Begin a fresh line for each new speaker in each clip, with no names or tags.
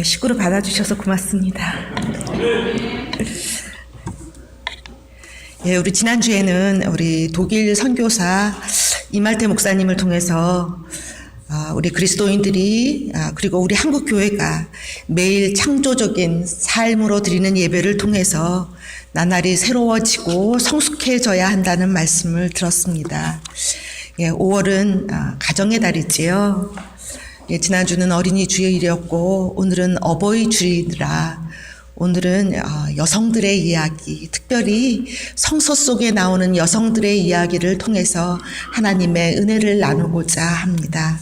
식구를 받아주셔서 고맙습니다. 우리 지난주에는 우리 독일 선교사 이말태 목사님을 통해서 우리 그리스도인들이 그리고 우리 한국 교회가 매일 창조적인 삶으로 드리는 예배를 통해서 나날이 새로워지고 성숙해져야 한다는 말씀을 들었습니다. 5월은 가정의 달이지요. 지난주는 어린이 주일이었고 오늘은 어버이 주일이라 오늘은 여성들의 이야기, 특별히 성서 속에 나오는 여성들의 이야기를 통해서 하나님의 은혜를 나누고자 합니다.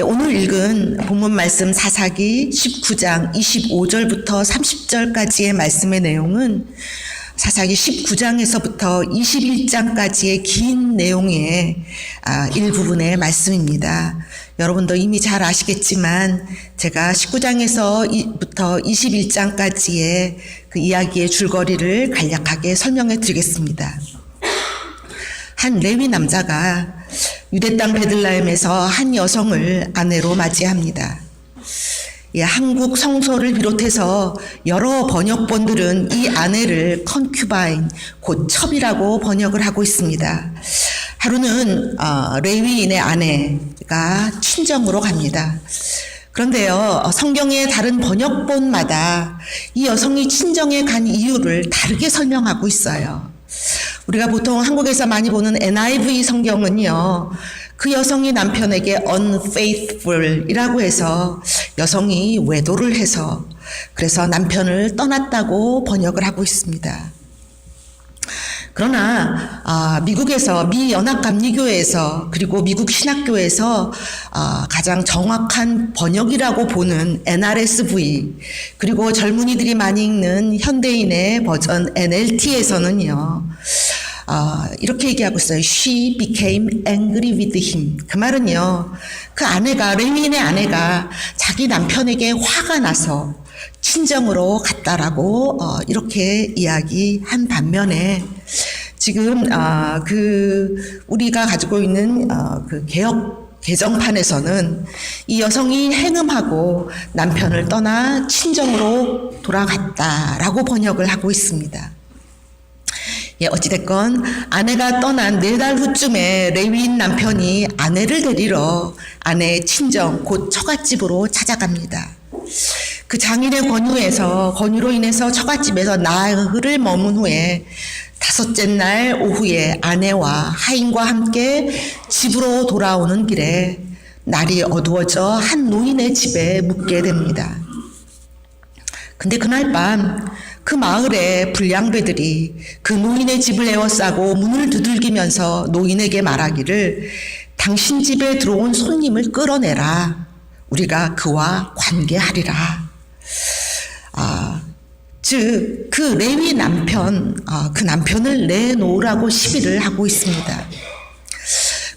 오늘 읽은 본문 말씀 사사기 19장 25절부터 30절까지의 말씀의 내용은 사사기 19장에서부터 21장까지의 긴 내용의 일부분의 말씀입니다. 여러분도 이미 잘 아시겠지만 제가 19장에서부터 21장까지의 그 이야기의 줄거리를 간략하게 설명해 드리겠습니다. 한 레위 남자가 유대 땅 베들레헴에서 한 여성을 아내로 맞이합니다. 한국 성서를 비롯해서 여러 번역본들은 이 아내를 컨큐바인, 곧 첩이라고 번역을 하고 있습니다. 하루는 레위인의 아내가 친정으로 갑니다. 그런데요, 성경의 다른 번역본마다 이 여성이 친정에 간 이유를 다르게 설명하고 있어요. 우리가 보통 한국에서 많이 보는 NIV 성경은요, 그 여성이 남편에게 unfaithful이라고 해서 여성이 외도를 해서 그래서 남편을 떠났다고 번역을 하고 있습니다. 그러나 미국에서 미연합감리교회에서 그리고 미국 신학교에서 가장 정확한 번역이라고 보는 NRSV 그리고 젊은이들이 많이 읽는 현대인의 버전 NLT에서는요. 이렇게 얘기하고 있어요. She became angry with him. 그 말은요. 그 아내가, 레위인의 아내가 자기 남편에게 화가 나서 친정으로 갔다라고 이렇게 이야기한 반면에 지금 우리가 가지고 있는 그 개정판에서는 이 여성이 행음하고 남편을 떠나 친정으로 돌아갔다라고 번역을 하고 있습니다. 어찌됐건 아내가 떠난 4달 후쯤에 레위인 남편이 아내를 데리러 아내의 친정 곧 처갓집으로 찾아갑니다. 그 장인의 권유로 인해서 처갓집에서 나흘을 머문 후에 5째 날 오후에 아내와 하인과 함께 집으로 돌아오는 길에 날이 어두워져 한 노인의 집에 묵게 됩니다. 근데 그날 밤 그 마을의 불량배들이 그 노인의 집을 에워싸고 문을 두들기면서 노인에게 말하기를 당신 집에 들어온 손님을 끌어내라. 우리가 그와 관계하리라. 즉, 그 레위 남편, 그 남편을 내놓으라고 시비를 하고 있습니다.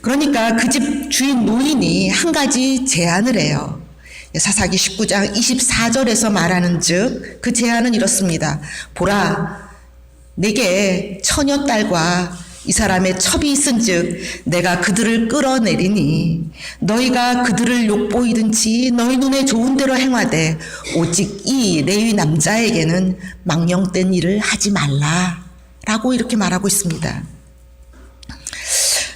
그러니까 그 집 주인 노인이 한 가지 제안을 해요. 사사기 19장 24절에서 말하는 즉, 그 제안은 이렇습니다. 보라, 내게 처녀딸과 이 사람의 첩이 있은 즉, 내가 그들을 끌어내리니, 너희가 그들을 욕보이든지 너희 눈에 좋은 대로 행하되, 오직 이 레위 남자에게는 망령된 일을 하지 말라. 라고 이렇게 말하고 있습니다.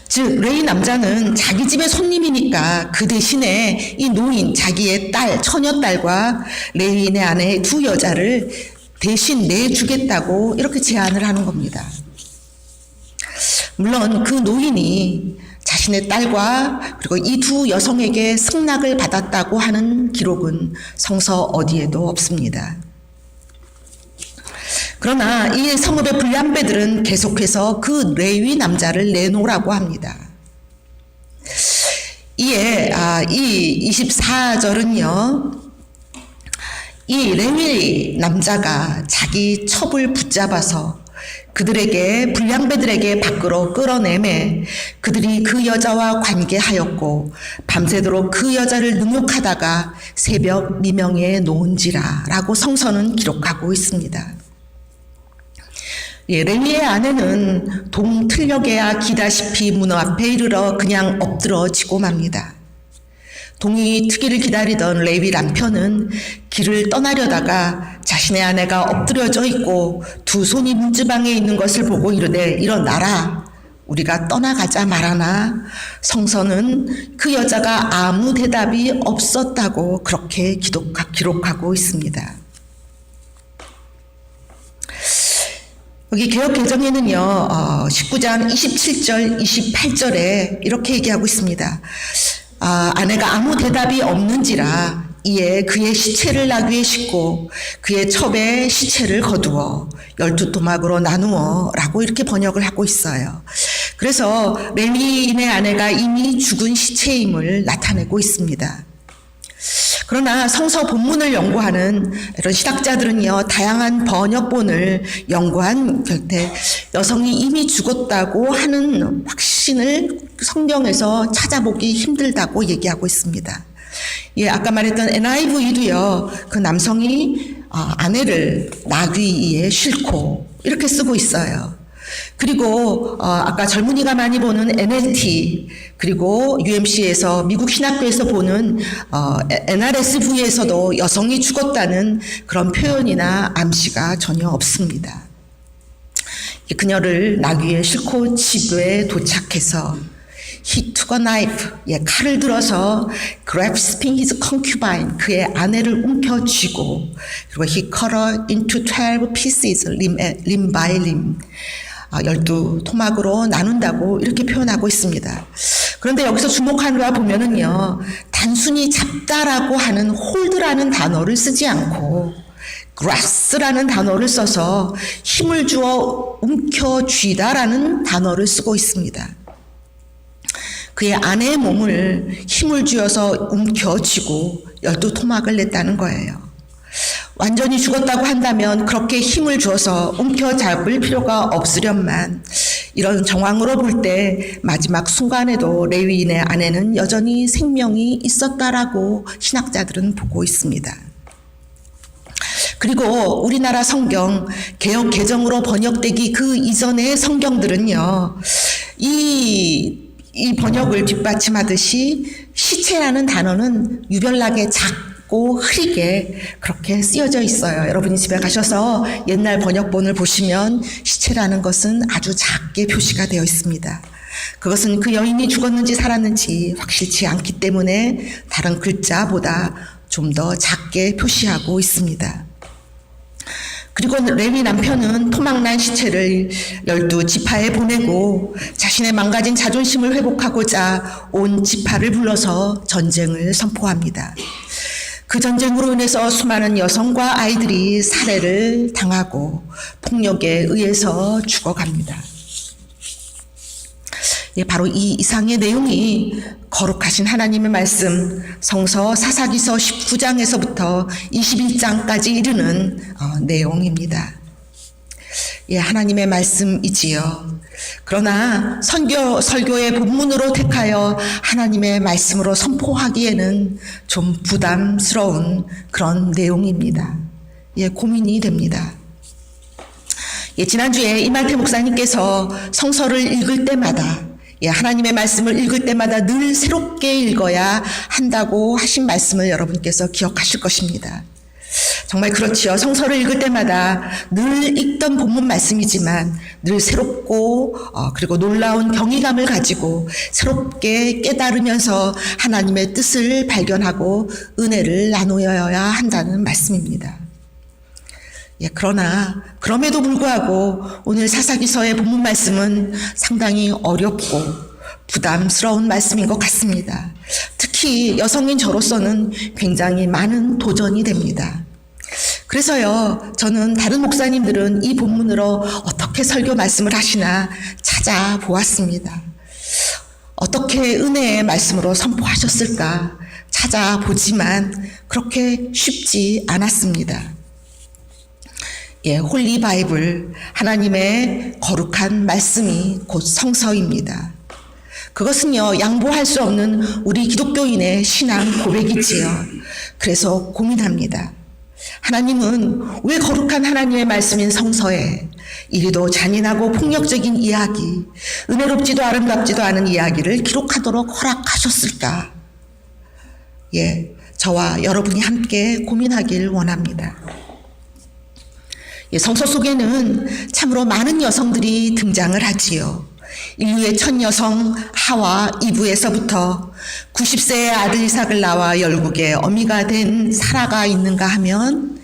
즉 레위 남자는 자기 집의 손님이니까 그 대신에 이 노인, 자기의 딸, 처녀딸과 레위인의 아내 두 여자를 대신 내주겠다고 이렇게 제안을 하는 겁니다. 물론 그 노인이 자신의 딸과 그리고 이 두 여성에게 승낙을 받았다고 하는 기록은 성서 어디에도 없습니다. 그러나 이 성읍의 불량배들은 계속해서 그 레위 남자를 내놓으라고 합니다. 이에 이 24절은요. 이 레위 남자가 자기 첩을 붙잡아서 그들에게 불량배들에게 밖으로 끌어내매 그들이 그 여자와 관계하였고 밤새도록 그 여자를 능욕하다가 새벽 미명에 놓은지라 라고 성서는 기록하고 있습니다. 레위의 아내는 동틀녘에야 기다시피 문 앞에 이르러 그냥 엎드러지고 맙니다. 동이 트기를 기다리던 레위 남편은 길을 떠나려다가 자신의 아내가 엎드려져 있고 두 손이 문지방에 있는 것을 보고 이르되 일어나라 우리가 떠나가자 말하나 성서는 그 여자가 아무 대답이 없었다고 그렇게 기록하고 있습니다. 여기 개역 개정에는요 19장 27절 28절에 이렇게 얘기하고 있습니다. 아내가 아무 대답이 없는지라 이에 그의 시체를 나귀에 싣고 그의 첩에 시체를 거두어 12토막으로 나누어 라고 이렇게 번역을 하고 있어요. 그래서 레위인의 아내가 이미 죽은 시체임을 나타내고 있습니다. 그러나 성서 본문을 연구하는 이런 신학자들은요, 다양한 번역본을 연구한 결때 여성이 이미 죽었다고 하는 확신을 성경에서 찾아보기 힘들다고 얘기하고 있습니다. 예, 아까 말했던 NIV도요, 그 남성이 아내를 나귀 위에 싣고 이렇게 쓰고 있어요. 그리고 아까 젊은이가 많이 보는 NLT 그리고 UMC에서 미국 신학교에서 보는 NRSV에서도 여성이 죽었다는 그런 표현이나 암시가 전혀 없습니다. 그녀를 나귀에 싣고 집에 도착해서 He took a knife, 칼을 들어서 grasping his concubine, 그의 아내를 움켜쥐고 그리고 he cut her into 12 pieces, limb by limb. 12토막으로 나눈다고 이렇게 표현하고 있습니다. 그런데 여기서 주목하는 거 보면은요, 단순히 잡다라고 하는 홀드라는 단어를 쓰지 않고 grasp라는 단어를 써서 힘을 주어 움켜쥐다라는 단어를 쓰고 있습니다. 그의 아내의 몸을 힘을 주어서 움켜쥐고 12토막을 냈다는 거예요. 완전히 죽었다고 한다면 그렇게 힘을 주어서 움켜잡을 필요가 없으련만 이런 정황으로 볼 때 마지막 순간에도 레위인의 아내는 여전히 생명이 있었다라고 신학자들은 보고 있습니다. 그리고 우리나라 성경 개역 개정으로 번역되기 그 이전의 성경들은요, 이 번역을 뒷받침하듯이 시체라는 단어는 유별나게 작고 흐리게 그렇게 쓰여져 있어요. 여러분이 집에 가셔서 옛날 번역본을 보시면 시체라는 것은 아주 작게 표시가 되어 있습니다. 그것은 그 여인이 죽었는지 살았는지 확실치 않기 때문에 다른 글자보다 좀 더 작게 표시하고 있습니다. 그리고 레위 남편은 토막난 시체를 12지파에 보내고 자신의 망가진 자존심을 회복하고자 온 지파를 불러서 전쟁을 선포합니다. 그 전쟁으로 인해서 수많은 여성과 아이들이 살해를 당하고 폭력에 의해서 죽어갑니다. 바로 이 이상의 내용이 거룩하신 하나님의 말씀 성서 사사기서 19장에서부터 21장까지 이르는 내용입니다. 하나님의 말씀이지요. 그러나 설교의 본문으로 택하여 하나님의 말씀으로 선포하기에는 좀 부담스러운 그런 내용입니다. 고민이 됩니다. 지난주에 이말태 목사님께서 성서를 읽을 때마다 하나님의 말씀을 읽을 때마다 늘 새롭게 읽어야 한다고 하신 말씀을 여러분께서 기억하실 것입니다. 정말 그렇지요. 성서를 읽을 때마다 늘 읽던 본문 말씀이지만 늘 새롭고 그리고 놀라운 경이감을 가지고 새롭게 깨달으면서 하나님의 뜻을 발견하고 은혜를 나누어야 한다는 말씀입니다. 그러나 그럼에도 불구하고 오늘 사사기서의 본문 말씀은 상당히 어렵고 부담스러운 말씀인 것 같습니다. 특히 여성인 저로서는 굉장히 많은 도전이 됩니다. 그래서요, 저는 다른 목사님들은 이 본문으로 어떻게 설교 말씀을 하시나 찾아보았습니다. 어떻게 은혜의 말씀으로 선포하셨을까 찾아보지만 그렇게 쉽지 않았습니다. 홀리 바이블, 하나님의 거룩한 말씀이 곧 성서입니다. 그것은요, 양보할 수 없는 우리 기독교인의 신앙 고백이지요. 그래서 고민합니다. 하나님은 왜 거룩한 하나님의 말씀인 성서에 이리도 잔인하고 폭력적인 이야기, 은혜롭지도 아름답지도 않은 이야기를 기록하도록 허락하셨을까? 저와 여러분이 함께 고민하길 원합니다. 성서 속에는 참으로 많은 여성들이 등장을 하지요. 인류의 첫 여성 하와 이브에서부터 90세의 아들 이삭을 낳아 열국의 어미가 된 사라가 있는가 하면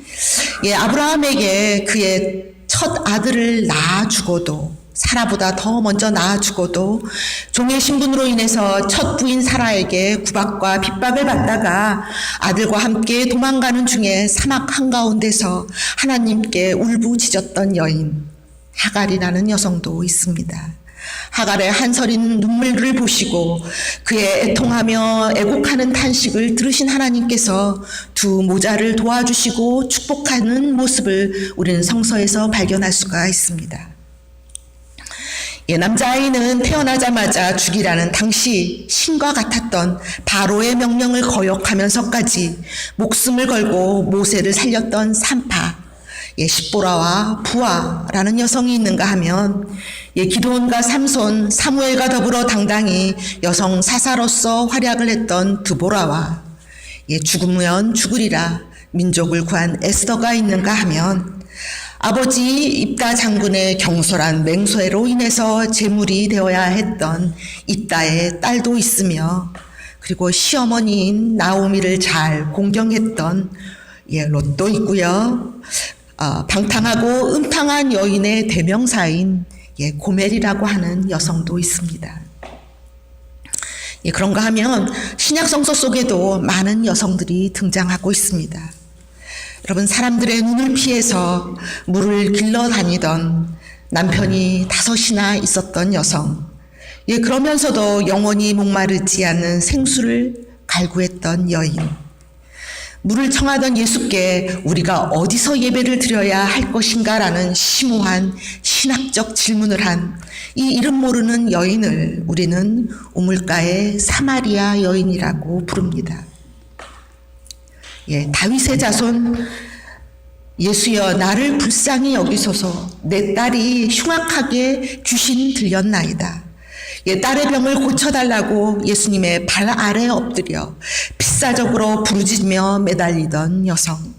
아브라함에게 그의 첫 아들을 낳아주고도 사라보다 더 먼저 낳아주고도 종의 신분으로 인해서 첫 부인 사라에게 구박과 핍박을 받다가 아들과 함께 도망가는 중에 사막 한가운데서 하나님께 울부짖었던 여인 하갈이라는 여성도 있습니다. 하갈의 한서린 눈물을 보시고 그의 애통하며 애곡하는 탄식을 들으신 하나님께서 두 모자를 도와주시고 축복하는 모습을 우리는 성서에서 발견할 수가 있습니다. 남자아이는 태어나자마자 죽이라는 당시 신과 같았던 바로의 명령을 거역하면서까지 목숨을 걸고 모세를 살렸던 산파 십보라와 부아라는 여성이 있는가 하면 기드온과 삼손, 사무엘과 더불어 당당히 여성 사사로서 활약을 했던 드보라와 죽으면 죽으리라 민족을 구한 에스더가 있는가 하면 아버지 입다 장군의 경솔한 맹세로 인해서 제물이 되어야 했던 입다의 딸도 있으며 그리고 시어머니인 나오미를 잘 공경했던 롯도 있고요. 방탕하고 음탕한 여인의 대명사인 고멜이라고 하는 여성도 있습니다. 그런가 하면 신약 성서 속에도 많은 여성들이 등장하고 있습니다. 여러분, 사람들의 눈을 피해서 물을 길러 다니던 남편이 5이나 있었던 여성, 그러면서도 영원히 목마르지 않는 생수를 갈구했던 여인, 물을 청하던 예수께 우리가 어디서 예배를 드려야 할 것인가 라는 심오한 신학적 질문을 한 이 이름 모르는 여인을 우리는 우물가의 사마리아 여인이라고 부릅니다. 다윗의 자손 예수여 나를 불쌍히 여기소서 내 딸이 흉악하게 귀신 들렸나이다. 딸의 병을 고쳐달라고 예수님의 발 아래 엎드려 필사적으로 부르짖으며 매달리던 여성.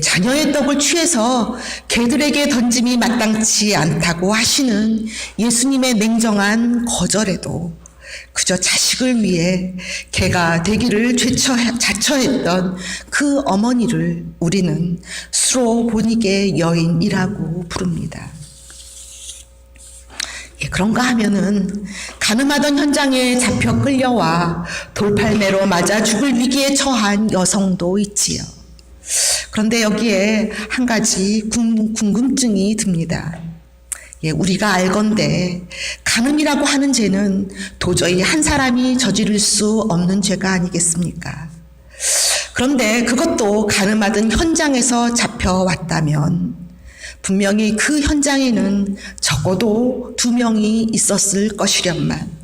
자녀의 떡을 취해서 개들에게 던짐이 마땅치 않다고 하시는 예수님의 냉정한 거절에도 그저 자식을 위해 개가 되기를 자처했던 그 어머니를 우리는 수로보니게 여인이라고 부릅니다. 그런가 하면은 가늠하던 현장에 잡혀 끌려와 돌팔매로 맞아 죽을 위기에 처한 여성도 있지요. 그런데 여기에 한 가지 궁금증이 듭니다. 우리가 알건대 간음이라고 하는 죄는 도저히 한 사람이 저지를 수 없는 죄가 아니겠습니까? 그런데 그것도 간음하던 현장에서 잡혀왔다면 분명히 그 현장에는 적어도 2명이 있었을 것이련만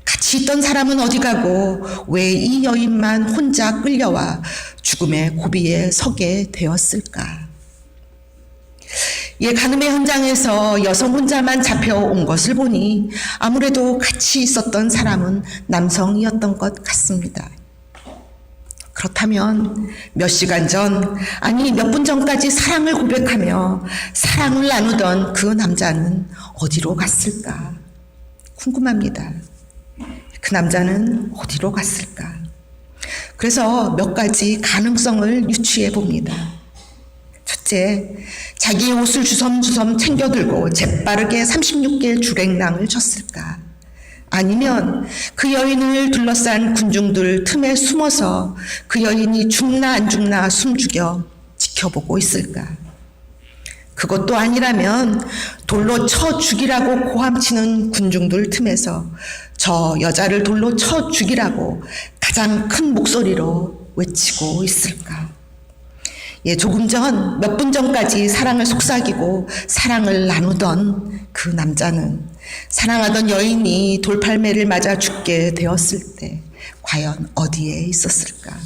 같이 있던 사람은 어디 가고 왜 이 여인만 혼자 끌려와 죽음의 고비에 서게 되었을까? 간음의 현장에서 여성 혼자만 잡혀온 것을 보니 아무래도 같이 있었던 사람은 남성이었던 것 같습니다. 그렇다면 몇 시간 전, 아니 몇 분 전까지 사랑을 고백하며 사랑을 나누던 그 남자는 어디로 갔을까? 궁금합니다. 그 남자는 어디로 갔을까? 그래서 몇 가지 가능성을 유추해 봅니다. 첫째, 자기의 옷을 주섬주섬 챙겨들고 재빠르게 36개의 주랭랑을 쳤을까? 아니면 그 여인을 둘러싼 군중들 틈에 숨어서 그 여인이 죽나 안 죽나 숨죽여 지켜보고 있을까? 그것도 아니라면 돌로 쳐 죽이라고 고함치는 군중들 틈에서 저 여자를 돌로 쳐 죽이라고 가장 큰 목소리로 외치고 있을까? 조금 전, 몇 분 전까지 사랑을 속삭이고 사랑을 나누던 그 남자는 사랑하던 여인이 돌팔매를 맞아 죽게 되었을 때 과연 어디에 있었을까?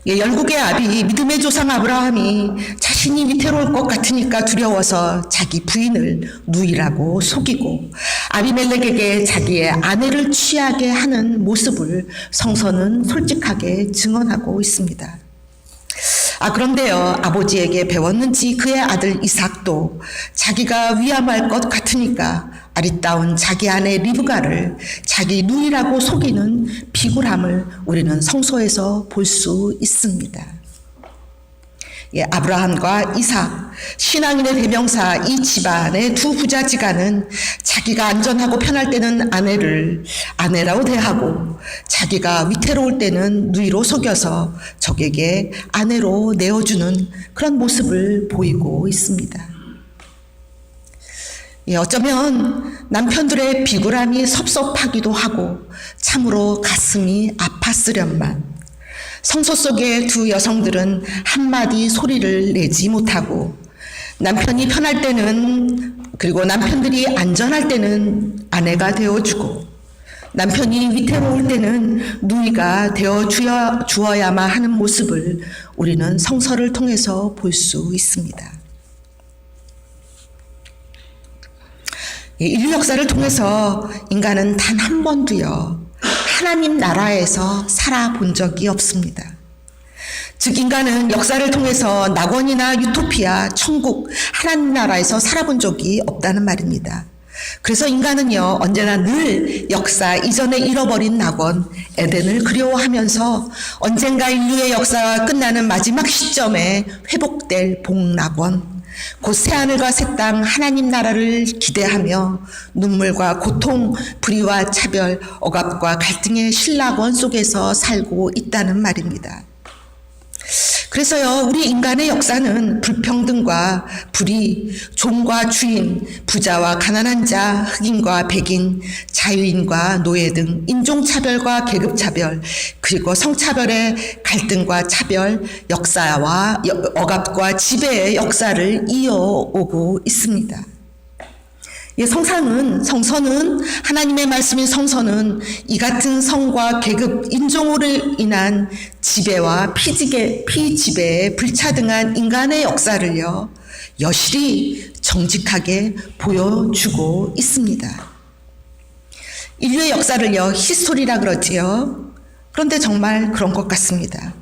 열국의 아비 믿음의 조상 아브라함이 자신의 자신이 위태로울 것 같으니까 두려워서 자기 부인을 누이라고 속이고 아비멜렉에게 자기의 아내를 취하게 하는 모습을 성서는 솔직하게 증언하고 있습니다. 그런데요, 아버지에게 배웠는지 그의 아들 이삭도 자기가 위험할 것 같으니까 아리따운 자기 아내 리브가를 자기 누이라고 속이는 비굴함을 우리는 성서에서 볼 수 있습니다. 아브라함과 이삭, 신앙인의 대명사 이 집안의 두 부자지간은 자기가 안전하고 편할 때는 아내를 아내라고 대하고 자기가 위태로울 때는 누이로 속여서 적에게 아내로 내어주는 그런 모습을 보이고 있습니다. 어쩌면 남편들의 비굴함이 섭섭하기도 하고 참으로 가슴이 아팠으련만 성서 속의 두 여성들은 한마디 소리를 내지 못하고 남편이 편할 때는 그리고 남편들이 안전할 때는 아내가 되어주고 남편이 위태로울 때는 누이가 되어주어야만 하는 모습을 우리는 성서를 통해서 볼 수 있습니다. 인류 역사를 통해서 인간은 단 한 번도요 하나님 나라에서 살아본 적이 없습니다. 즉 인간은 역사를 통해서 낙원이나 유토피아, 천국, 하나님 나라에서 살아본 적이 없다는 말입니다. 그래서 인간은요 언제나 늘 역사 이전에 잃어버린 낙원, 에덴을 그리워하면서 언젠가 인류의 역사가 끝나는 마지막 시점에 회복될 복낙원, 곧 새하늘과 새 땅 하나님 나라를 기대하며 눈물과 고통, 불의와 차별, 억압과 갈등의 신락원 속에서 살고 있다는 말입니다. 그래서요 우리 인간의 역사는 불평등과 불의, 종과 주인, 부자와 가난한 자, 흑인과 백인, 자유인과 노예 등 인종차별과 계급차별, 그리고 성차별의 갈등과 차별, 역사와 억압과 지배의 역사를 이어오고 있습니다. 성서는 하나님의 말씀인 성서는 이 같은 성과 계급, 인종으로 인한 지배와 피지배에 불차등한 인간의 역사를요 여실히 정직하게 보여주고 있습니다. 인류의 역사를요 히스토리라 그러지요. 그런데 정말 그런 것 같습니다.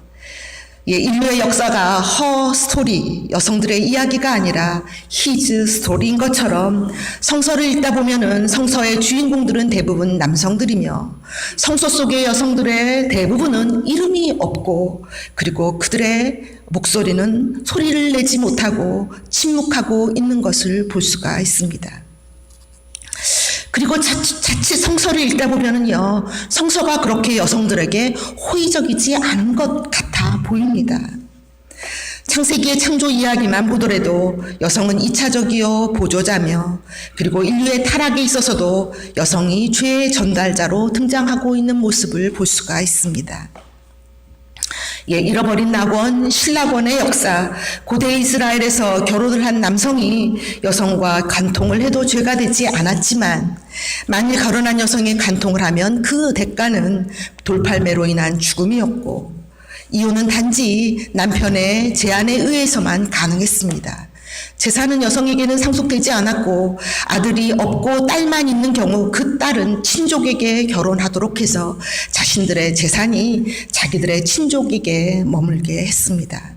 인류의 역사가 허 스토리, 여성들의 이야기가 아니라 히즈 스토리인 것처럼 성서를 읽다 보면은 성서의 주인공들은 대부분 남성들이며 성서 속의 여성들의 대부분은 이름이 없고 그리고 그들의 목소리는 소리를 내지 못하고 침묵하고 있는 것을 볼 수가 있습니다. 그리고 자칫 성서를 읽다 보면은요, 성서가 그렇게 여성들에게 호의적이지 않은 것 같아 보입니다. 창세기의 창조 이야기만 보더라도 여성은 2차적이요 보조자며 그리고 인류의 타락에 있어서도 여성이 죄의 전달자로 등장하고 있는 모습을 볼 수가 있습니다. 잃어버린 낙원, 신낙원의 역사, 고대 이스라엘에서 결혼을 한 남성이 여성과 간통을 해도 죄가 되지 않았지만 만일 결혼한 여성이 간통을 하면 그 대가는 돌팔매로 인한 죽음이었고 이유는 단지 남편의 제안에 의해서만 가능했습니다. 재산은 여성에게는 상속되지 않았고 아들이 없고 딸만 있는 경우 그 딸은 친족에게 결혼하도록 해서 자신들의 재산이 자기들의 친족에게 머물게 했습니다.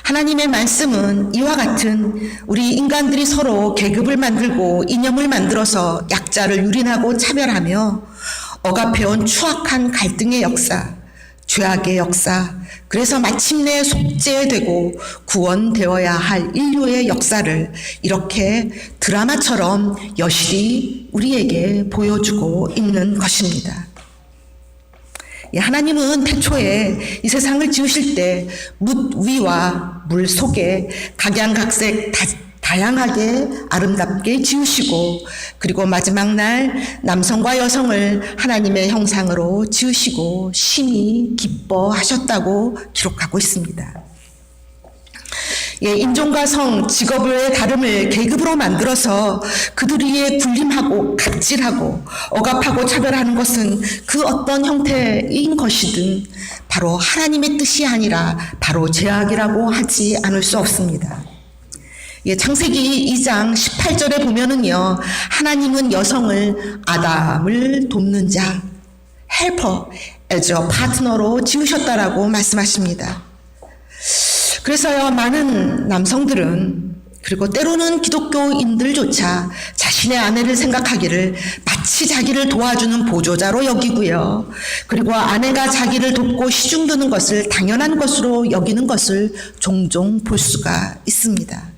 하나님의 말씀은 이와 같은 우리 인간들이 서로 계급을 만들고 이념을 만들어서 약자를 유린하고 차별하며 억압해온 추악한 갈등의 역사, 죄악의 역사, 그래서 마침내 속죄되고 구원되어야 할 인류의 역사를 이렇게 드라마처럼 여실히 우리에게 보여주고 있는 것입니다. 하나님은 태초에 이 세상을 지으실 때 물 위와 물 속에 각양각색 다양하게 아름답게 지으시고 그리고 마지막 날 남성과 여성을 하나님의 형상으로 지으시고 심히 기뻐하셨다고 기록하고 있습니다. 인종과 성, 직업의 다름을 계급으로 만들어서 그들이 군림하고 갑질하고 억압하고 차별하는 것은 그 어떤 형태인 것이든 바로 하나님의 뜻이 아니라 바로 죄악이라고 하지 않을 수 없습니다. 창세기 2장 18절에 보면은요, 하나님은 여성을 아담을 돕는 자, 헬퍼, as a partner로 지으셨다라고 말씀하십니다. 그래서요, 많은 남성들은 그리고 때로는 기독교인들조차 자신의 아내를 생각하기를 마치 자기를 도와주는 보조자로 여기고요. 그리고 아내가 자기를 돕고 시중드는 것을 당연한 것으로 여기는 것을 종종 볼 수가 있습니다.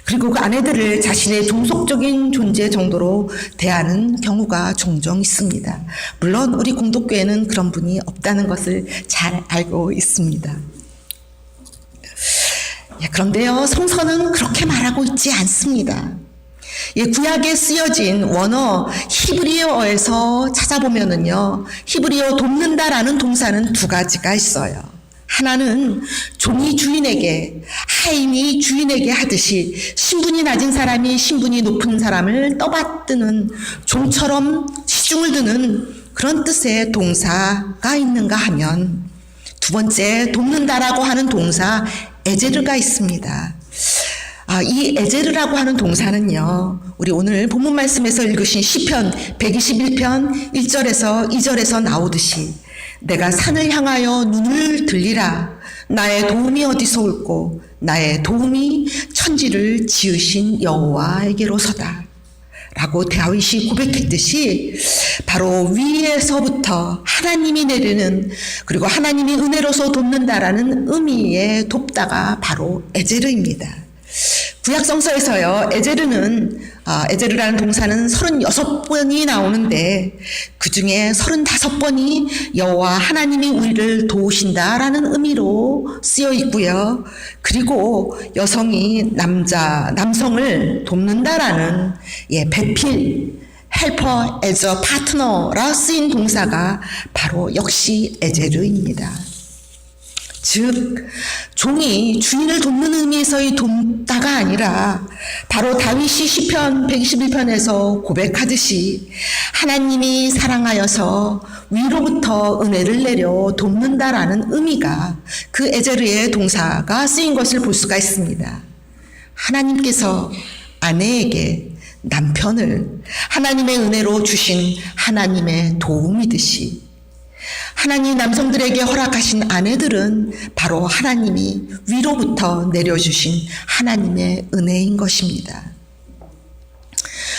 그리고 그 아내들을 자신의 종속적인 존재 정도로 대하는 경우가 종종 있습니다. 물론 우리 공동교회는 그런 분이 없다는 것을 잘 알고 있습니다. 그런데요, 성서는 그렇게 말하고 있지 않습니다. 구약에 쓰여진 원어 히브리어에서 찾아보면은요, 히브리어 돕는다라는 동사는 두 가지가 있어요. 하나는 종이 주인에게, 하인이 주인에게 하듯이 신분이 낮은 사람이 신분이 높은 사람을 떠받드는 종처럼 시중을 드는 그런 뜻의 동사가 있는가 하면, 두 번째 돕는다라고 하는 동사 에제르가 있습니다. 이 에제르라고 하는 동사는요, 우리 오늘 본문 말씀에서 읽으신 시편 121편 1절에서 2절에서 나오듯이 내가 산을 향하여 눈을 들리라. 나의 도움이 어디서 올꼬? 나의 도움이 천지를 지으신 여호와에게로서다. 라고 다윗이 고백했듯이 바로 위에서부터 하나님이 내리는, 그리고 하나님이 은혜로서 돕는다라는 의미의 돕다가 바로 에제르입니다. 구약성서에서요, 에제르라는 동사는 36번이 나오는데 그 중에 35번이 여호와 하나님이 우리를 도우신다라는 의미로 쓰여 있고요. 그리고 여성이 남성을 돕는다라는 배필, 헬퍼, as a partner라 쓰인 동사가 바로 역시 에제르입니다. 즉 종이 주인을 돕는 의미에서의 돕다가 아니라 바로 다윗이 시편 121편에서 고백하듯이 하나님이 사랑하여서 위로부터 은혜를 내려 돕는다라는 의미가 그 에제르의 동사가 쓰인 것을 볼 수가 있습니다. 하나님께서 아내에게 남편을 하나님의 은혜로 주신 하나님의 도움이듯이 하나님 남성들에게 허락하신 아내들은 바로 하나님이 위로부터 내려주신 하나님의 은혜인 것입니다.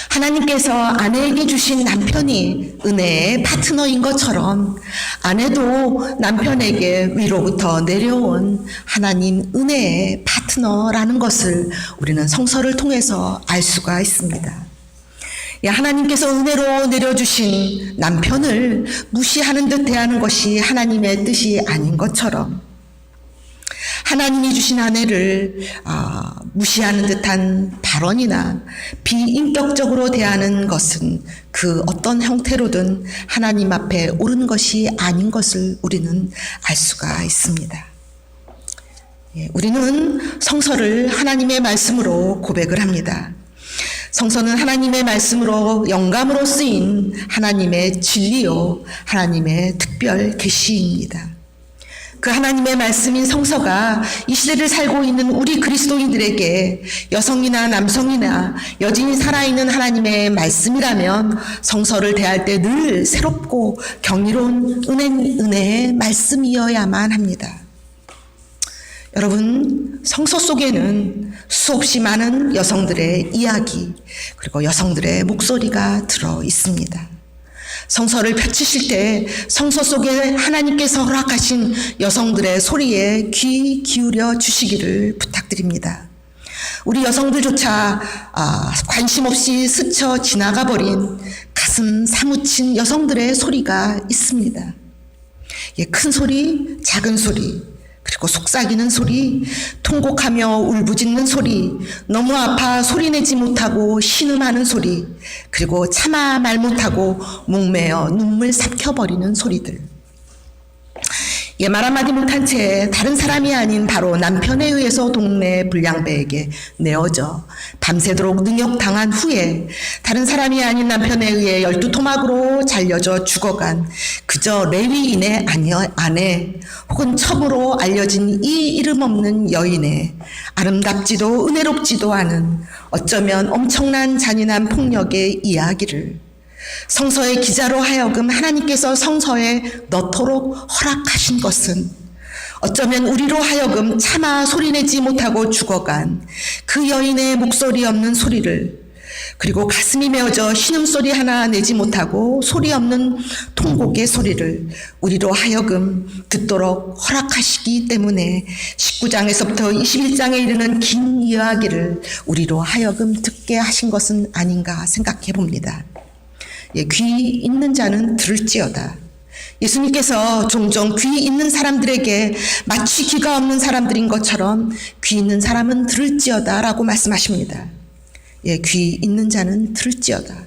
하나님께서 아내에게 주신 남편이 은혜의 파트너인 것처럼 아내도 남편에게 위로부터 내려온 하나님 은혜의 파트너라는 것을 우리는 성서를 통해서 알 수가 있습니다. 하나님께서 은혜로 내려주신 남편을 무시하는 듯 대하는 것이 하나님의 뜻이 아닌 것처럼 하나님이 주신 아내를 무시하는 듯한 발언이나 비인격적으로 대하는 것은 그 어떤 형태로든 하나님 앞에 옳은 것이 아닌 것을 우리는 알 수가 있습니다. 우리는 성서를 하나님의 말씀으로 고백을 합니다. 성서는 하나님의 말씀으로 영감으로 쓰인 하나님의 진리요, 하나님의 특별 계시입니다. 그 하나님의 말씀인 성서가 이 시대를 살고 있는 우리 그리스도인들에게 여성이나 남성이나 여전히 살아있는 하나님의 말씀이라면 성서를 대할 때 늘 새롭고 경이로운 은혜의 말씀이어야만 합니다. 여러분, 성서 속에는 수없이 많은 여성들의 이야기, 그리고 여성들의 목소리가 들어 있습니다. 성서를 펼치실 때 성서 속에 하나님께서 허락하신 여성들의 소리에 귀 기울여 주시기를 부탁드립니다. 우리 여성들조차 관심 없이 스쳐 지나가 버린 가슴 사무친 여성들의 소리가 있습니다. 큰 소리, 작은 소리, 그리고 속삭이는 소리, 통곡하며 울부짖는 소리, 너무 아파 소리내지 못하고 신음하는 소리, 그리고 차마 말 못하고 목매어 눈물 삭혀버리는 소리들. 말 한마디 못한 채 다른 사람이 아닌 바로 남편에 의해서 동네 불량배에게 내어져 밤새도록 능욕당한 후에 다른 사람이 아닌 남편에 의해 12토막으로 잘려져 죽어간 그저 레위인의 아내 혹은 첩으로 알려진 이 이름 없는 여인의 아름답지도 은혜롭지도 않은 어쩌면 엄청난 잔인한 폭력의 이야기를 성서의 기자로 하여금 하나님께서 성서에 넣도록 허락하신 것은 어쩌면 우리로 하여금 차마 소리내지 못하고 죽어간 그 여인의 목소리 없는 소리를, 그리고 가슴이 메어져 신음소리 하나 내지 못하고 소리 없는 통곡의 소리를 우리로 하여금 듣도록 허락하시기 때문에 19장에서부터 21장에 이르는 긴 이야기를 우리로 하여금 듣게 하신 것은 아닌가 생각해 봅니다. 귀 있는 자는 들을지어다. 예수님께서 종종 귀 있는 사람들에게 마치 귀가 없는 사람들인 것처럼 귀 있는 사람은 들을지어다 라고 말씀하십니다. 귀 있는 자는 들을지어다.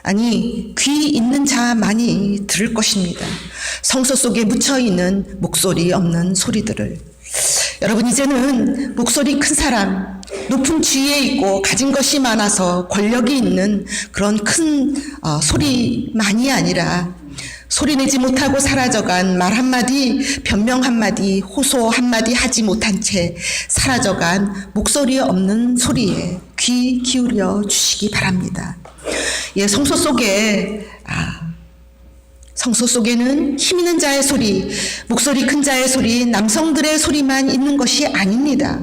아니, 귀 있는 자만이 들을 것입니다. 성서 속에 묻혀있는 목소리 없는 소리들을. 여러분, 이제는 목소리 큰 사람, 높은 지위에 있고 가진 것이 많아서 권력이 있는 그런 큰 소리만이 아니라 소리내지 못하고 사라져간 말 한마디, 변명 한마디, 호소 한마디 하지 못한 채 사라져간 목소리 없는 소리에 귀 기울여 주시기 바랍니다. 성서 속에는 힘 있는 자의 소리, 목소리 큰 자의 소리, 남성들의 소리만 있는 것이 아닙니다.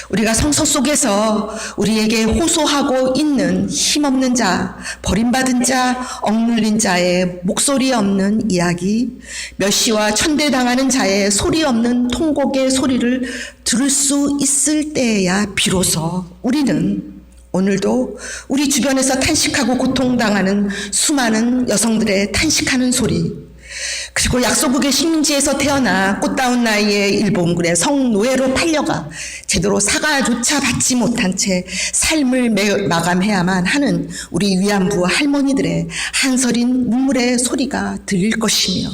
우리가 성서 속에서 우리에게 호소하고 있는 힘없는 자, 버림받은 자, 억눌린 자의 목소리 없는 이야기, 멸시와 천대당하는 자의 소리 없는 통곡의 소리를 들을 수 있을 때야 비로소 우리는 오늘도 우리 주변에서 탄식하고 고통당하는 수많은 여성들의 탄식하는 소리, 그리고 약소국의 식민지에서 태어나 꽃다운 나이에 일본군의 성노예로 팔려가 제대로 사과조차 받지 못한 채 삶을 마감해야만 하는 우리 위안부 할머니들의 한서린 눈물의 소리가 들릴 것이며,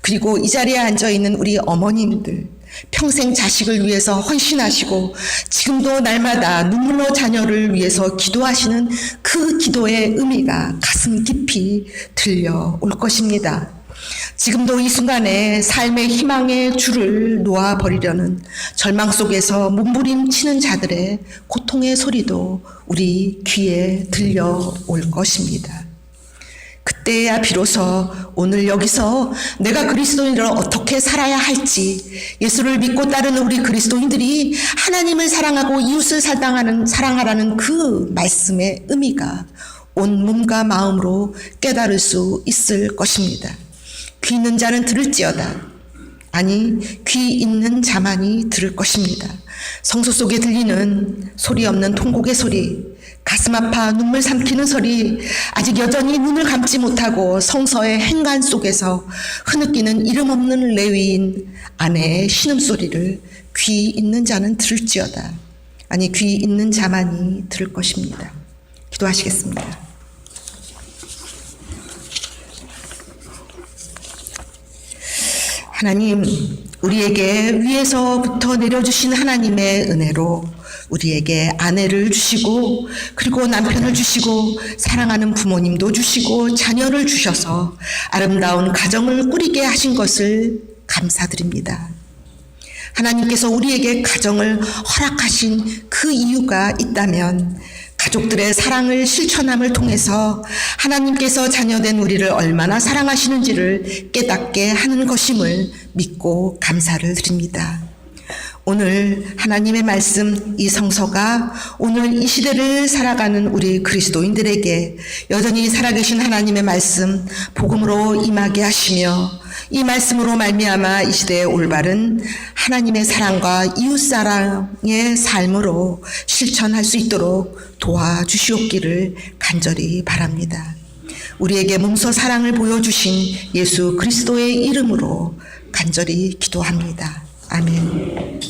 그리고 이 자리에 앉아있는 우리 어머님들, 평생 자식을 위해서 헌신하시고 지금도 날마다 눈물로 자녀를 위해서 기도하시는 그 기도의 의미가 가슴 깊이 들려올 것입니다. 지금도 이 순간에 삶의 희망의 줄을 놓아버리려는 절망 속에서 몸부림치는 자들의 고통의 소리도 우리 귀에 들려올 것입니다. 그때야 비로소 오늘 여기서 내가 그리스도인으로 어떻게 살아야 할지, 예수를 믿고 따르는 우리 그리스도인들이 하나님을 사랑하고 이웃을 사랑하라는 그 말씀의 의미가 온 몸과 마음으로 깨달을 수 있을 것입니다. 귀 있는 자는 들을지어다. 아니, 귀 있는 자만이 들을 것입니다. 성소 속에 들리는 소리 없는 통곡의 소리, 가슴 아파 눈물 삼키는 소리, 아직 여전히 눈을 감지 못하고 성서의 행간 속에서 흐느끼는 이름 없는 레위인 아내의 신음소리를 귀 있는 자는 들을지어다. 아니, 귀 있는 자만이 들을 것입니다. 기도하시겠습니다. 하나님, 우리에게 위에서부터 내려주신 하나님의 은혜로 우리에게 아내를 주시고, 그리고 남편을 주시고, 사랑하는 부모님도 주시고, 자녀를 주셔서 아름다운 가정을 꾸리게 하신 것을 감사드립니다. 하나님께서 우리에게 가정을 허락하신 그 이유가 있다면 가족들의 사랑을 실천함을 통해서 하나님께서 자녀된 우리를 얼마나 사랑하시는지를 깨닫게 하는 것임을 믿고 감사를 드립니다. 오늘 하나님의 말씀, 이 성서가 오늘 이 시대를 살아가는 우리 그리스도인들에게 여전히 살아계신 하나님의 말씀, 복음으로 임하게 하시며 이 말씀으로 말미암아 이 시대의 올바른 하나님의 사랑과 이웃사랑의 삶으로 실천할 수 있도록 도와주시옵기를 간절히 바랍니다. 우리에게 몸소 사랑을 보여주신 예수 그리스도의 이름으로 간절히 기도합니다. 아멘.